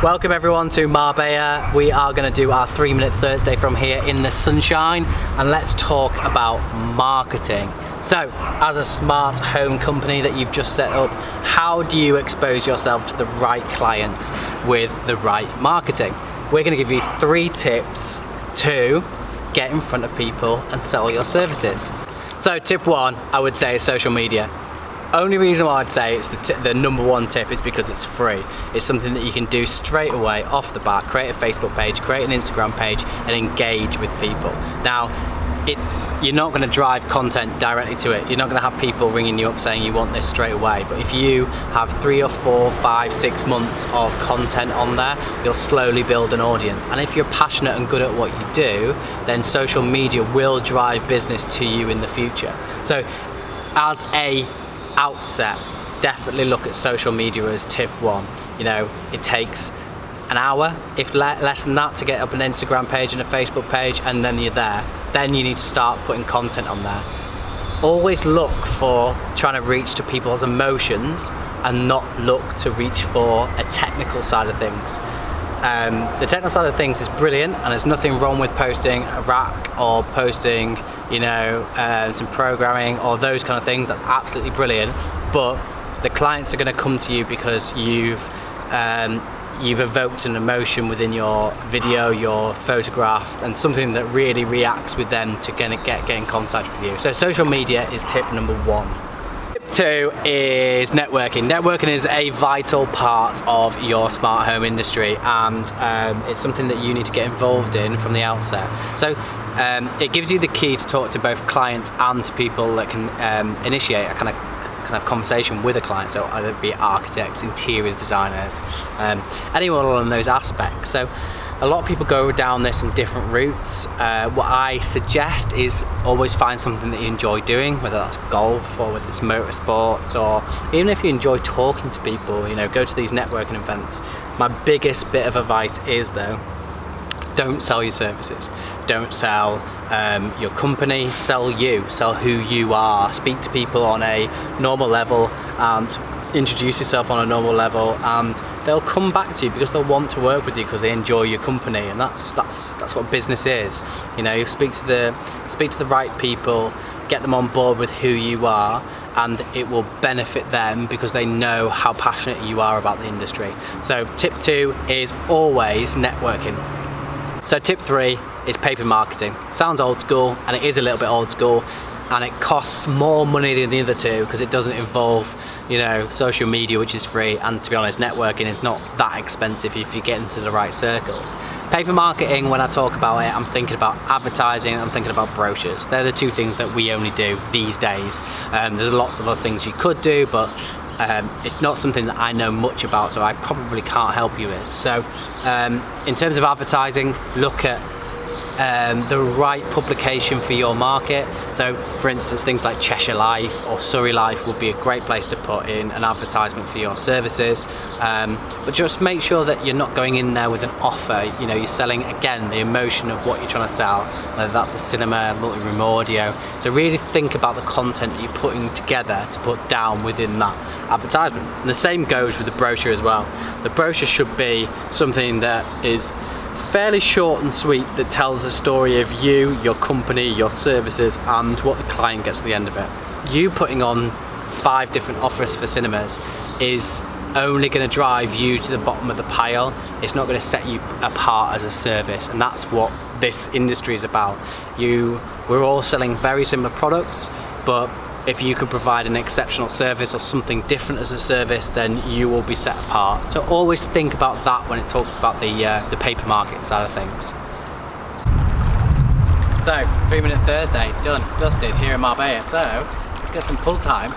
Welcome everyone to Marbella. We are going to do our 3-minute Thursday from here in the sunshine, and let's talk about marketing. So, as a smart home company that you've just set up, how do you expose yourself to the right clients with the right marketing? We're going to give you 3 tips to get in front of people and sell your services. So tip 1, I would say, is social media. Only reason why I'd say it's the number 1 tip is because it's free. It's something that you can do straight away off the bat. Create a Facebook page, create an Instagram page, and engage with people. Now, you're not going to drive content directly to it. You're not going to have people ringing you up saying you want this straight away. But if you have 3 or 4, 5, 6 months of content on there, you'll slowly build an audience. And if you're passionate and good at what you do, then social media will drive business to you in the future. So as a outset, definitely look at social media as tip 1. You know, it takes an hour, if less than that, to get up an Instagram page and a Facebook page, and then you're there. Then you need to start putting content on there. Always look for trying to reach to people's emotions and not look to reach for a technical side of things. The technical side of things is brilliant, and there's nothing wrong with posting a rack or posting, you know, some programming or those kind of things. That's absolutely brilliant. But the clients are going to come to you because you've evoked an emotion within your video, your photograph, and something that really reacts with them to get in contact with you. So social media is tip number 1. Tip 2 is networking. Networking is a vital part of your smart home industry, and it's something that you need to get involved in from the outset. So it gives you the key to talk to both clients and to people that can initiate a kind of conversation with a client. So either be architects, interior designers, anyone along those aspects. So a lot of people go down this in different routes. What I suggest is always find something that you enjoy doing, whether that's golf or whether it's motorsports, or even if you enjoy talking to people, you know, go to these networking events. My biggest bit of advice is, though, don't sell your services. Don't sell your company, sell you, sell who you are. Speak to people on a normal level and introduce yourself on a normal level, and they'll come back to you because they'll want to work with you because they enjoy your company, and that's what business is. You know, you speak to the right people, get them on board with who you are, and it will benefit them because they know how passionate you are about the industry. So tip 2 is always networking. So tip 3 is paper marketing. Sounds old school, and it is a little bit old school, and it costs more money than the other 2 because it doesn't involve, you know, social media, which is free, and to be honest, networking is not that expensive if you get into the right circles. Paper marketing, when I talk about it, I'm thinking about advertising, I'm thinking about brochures. They're the 2 things that we only do these days. There's lots of other things you could do, but it's not something that I know much about, so I probably can't help you with. So in terms of advertising, look at the right publication for your market. So for instance, things like Cheshire Life or Surrey Life would be a great place to put in an advertisement for your services, but just make sure that you're not going in there with an offer. You know, you're selling, again, the emotion of what you're trying to sell, whether that's the cinema, multi-room audio. So really think about the content that you're putting together to put down within that advertisement. And the same goes with the brochure as well. The brochure should be something that is fairly short and sweet, that tells the story of you, your company, your services, and what the client gets at the end of it. You putting on 5 different offers for cinemas is only going to drive you to the bottom of the pile. It's not going to set you apart as a service, and that's what this industry is about. We're all selling very similar products, but if you can provide an exceptional service or something different as a service, then you will be set apart. So always think about that when it talks about the paper marketing side of things. So 3-minute Thursday done, dusted here in Marbella. So let's get some pull time